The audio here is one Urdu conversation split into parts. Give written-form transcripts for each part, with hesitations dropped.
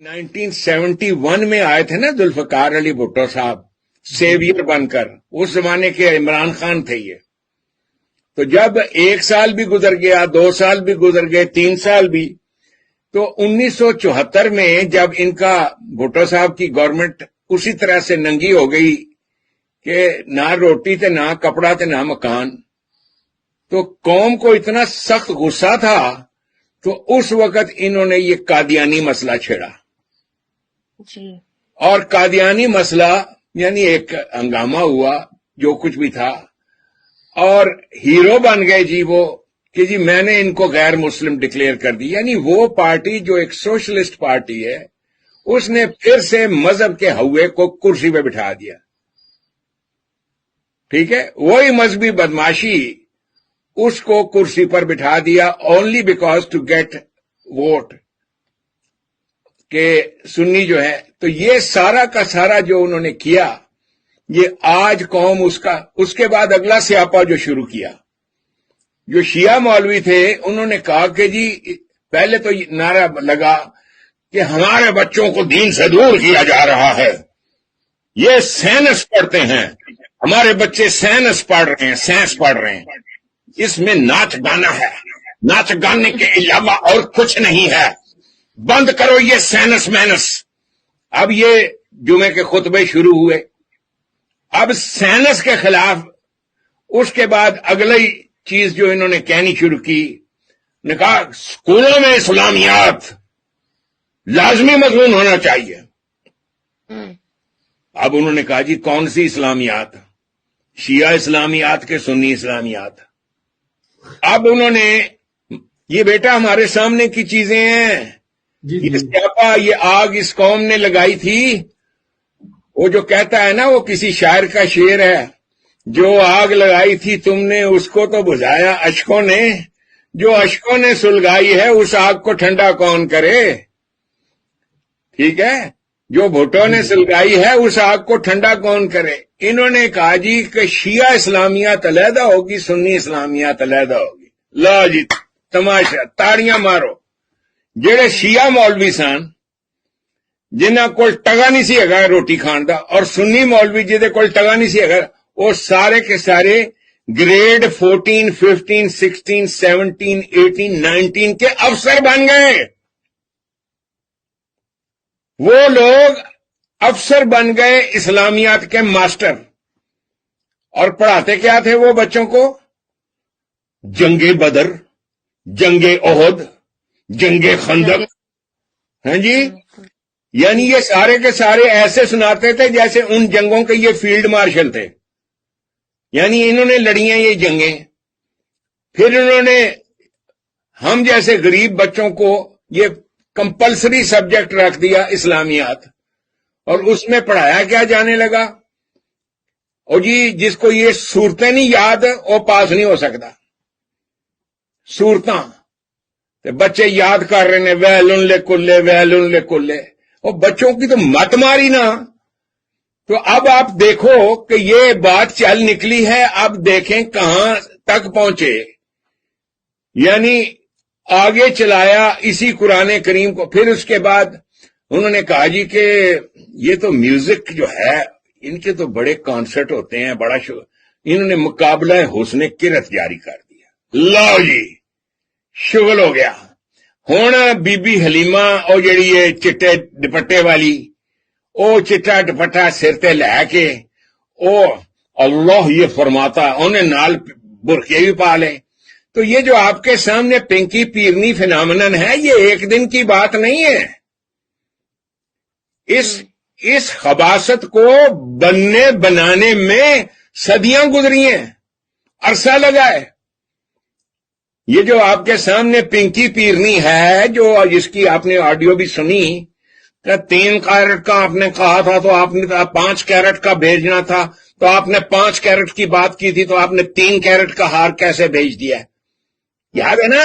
1971 میں آئے تھے نا ذوالفقار علی بھٹو صاحب سیویئر بن کر. اس زمانے کے عمران خان تھے یہ. تو جب 1 سال بھی گزر گیا، 2 سال بھی گزر گئے، 3 سال بھی، تو 1974 میں جب ان کا بھٹو صاحب کی گورنمنٹ اسی طرح سے ننگی ہو گئی کہ نہ روٹی تے نہ کپڑا تے نہ مکان، تو قوم کو اتنا سخت غصہ تھا تو اس وقت انہوں نے یہ قادیانی مسئلہ چھیڑا. جی. اور قادیانی مسئلہ یعنی ایک ہنگامہ ہوا جو کچھ بھی تھا، اور ہیرو بن گئے جی وہ کہ جی میں نے ان کو غیر مسلم ڈکلیئر کر دی. یعنی وہ پارٹی جو ایک سوشلسٹ پارٹی ہے اس نے پھر سے مذہب کے ہوئے کو کرسی پہ بٹھا دیا. ٹھیک ہے، وہی مذہبی بدماشی اس کو کرسی پر بٹھا دیا only because to get vote کہ سنی جو ہے. تو یہ سارا کا سارا جو انہوں نے کیا، یہ آج قوم اس کے بعد اگلا سیاپا جو شروع کیا، جو شیعہ مولوی تھے انہوں نے کہا کہ جی پہلے تو نعرہ لگا کہ ہمارے بچوں کو دین سے دور کیا جا رہا ہے، یہ سائنس پڑھتے ہیں، ہمارے بچے سائنس پڑھ رہے ہیں، سائنس پڑھ رہے ہیں، اس میں ناچ گانا ہے، ناچ گانے کے علاوہ اور کچھ نہیں ہے، بند کرو یہ سائنس مینس. اب یہ جمعے کے خطبے شروع ہوئے. اب سائنس کے خلاف اس کے بعد اگلی چیز جو انہوں نے کہنی شروع کی، نے کہا اسکولوں میں اسلامیات لازمی مضمون ہونا چاہیے. اب انہوں نے کہا جی کون سی اسلامیات؟ شیعہ اسلامیات کے سنی اسلامیات. اب انہوں نے یہ بیٹا ہمارے سامنے کی چیزیں ہیں، یہ سیاپا، یہ آگ اس قوم نے لگائی تھی. وہ جو کہتا ہے نا، وہ کسی شاعر کا شعر ہے، جو آگ لگائی تھی تم نے اس کو تو بجھایا اشکوں نے، جو اشکوں نے سلگائی ہے اس آگ کو ٹھنڈا کون کرے. ٹھیک ہے، جو بھٹو نے سلگائی ہے اس آگ کو ٹھنڈا کون کرے. انہوں نے کہا جی کہ شیعہ اسلامیات علیحدہ ہوگی، سنی اسلامیات علیحدہ ہوگی. لا جی تماشا، تاڑیاں مارو. جڑے شیعہ مولوی سن جنہاں کول ٹگا نہیں سی ہے روٹی کھان دا، اور سنی مولوی جہدے کول ٹگا نہیں سی ہے، وہ سارے کے سارے گریڈ 14، 15، 16، 17، 18، 19 کے افسر بن گئے. وہ لوگ افسر بن گئے، اسلامیات کے ماسٹر. اور پڑھاتے کیا تھے وہ بچوں کو؟ جنگ بدر، جنگ احد، جنگ خندق. ہاں جی، یعنی یہ سارے کے سارے ایسے سناتے تھے جیسے ان جنگوں کے یہ فیلڈ مارشل تھے. یعنی انہوں نے لڑی ہیں یہ جنگیں. پھر انہوں نے ہم جیسے غریب بچوں کو یہ کمپلسری سبجیکٹ رکھ دیا اسلامیات، اور اس میں پڑھایا کیا جانے لگا، اور جی جس کو یہ صورتیں نہیں یاد وہ پاس نہیں ہو سکتا. صورتاں بچے یاد کر رہے ہیں، ویلن لے کلے، ویلن لے کلے. اور بچوں کی تو مت ماری نا. تو اب آپ دیکھو کہ یہ بات چل نکلی ہے، اب دیکھیں کہاں تک پہنچے. یعنی آگے چلایا اسی قرآن کریم کو. پھر اس کے بعد انہوں نے کہا جی کہ یہ تو میوزک جو ہے ان کے تو بڑے کانسرٹ ہوتے ہیں، بڑا شو. انہوں نے مقابلہ حسن کرت جاری کر دیا. لو جی شغل ہو گیا. ہن بی بی حلیمہ او جڑی ہے چٹے دوپٹے والی، او چٹا دوپٹا سر تے لے کے او اللہ یہ فرماتا، انہیں نال برقعے بھی پا لے. تو یہ جو آپ کے سامنے پنکی پیرنی فینامنن ہے، یہ ایک دن کی بات نہیں ہے. اس خباثت کو بنانے میں صدیاں گزری ہیں، عرصہ لگا ہے. یہ جو آپ کے سامنے پنکی پیرنی ہے، جو جس کی آپ نے آڈیو بھی سنی کہ 3 کیرٹ کا آپ نے کہا تھا تو آپ نے 5 کیرٹ کا بھیجنا تھا، تو آپ نے 5 کیرٹ کی بات کی تھی تو آپ نے 3 کیرٹ کا ہار کیسے بھیج دیا؟ یاد ہے نا؟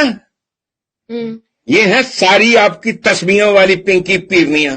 یہ ہیں ساری آپ کی تسبیحوں والی پنکی پیرنیاں.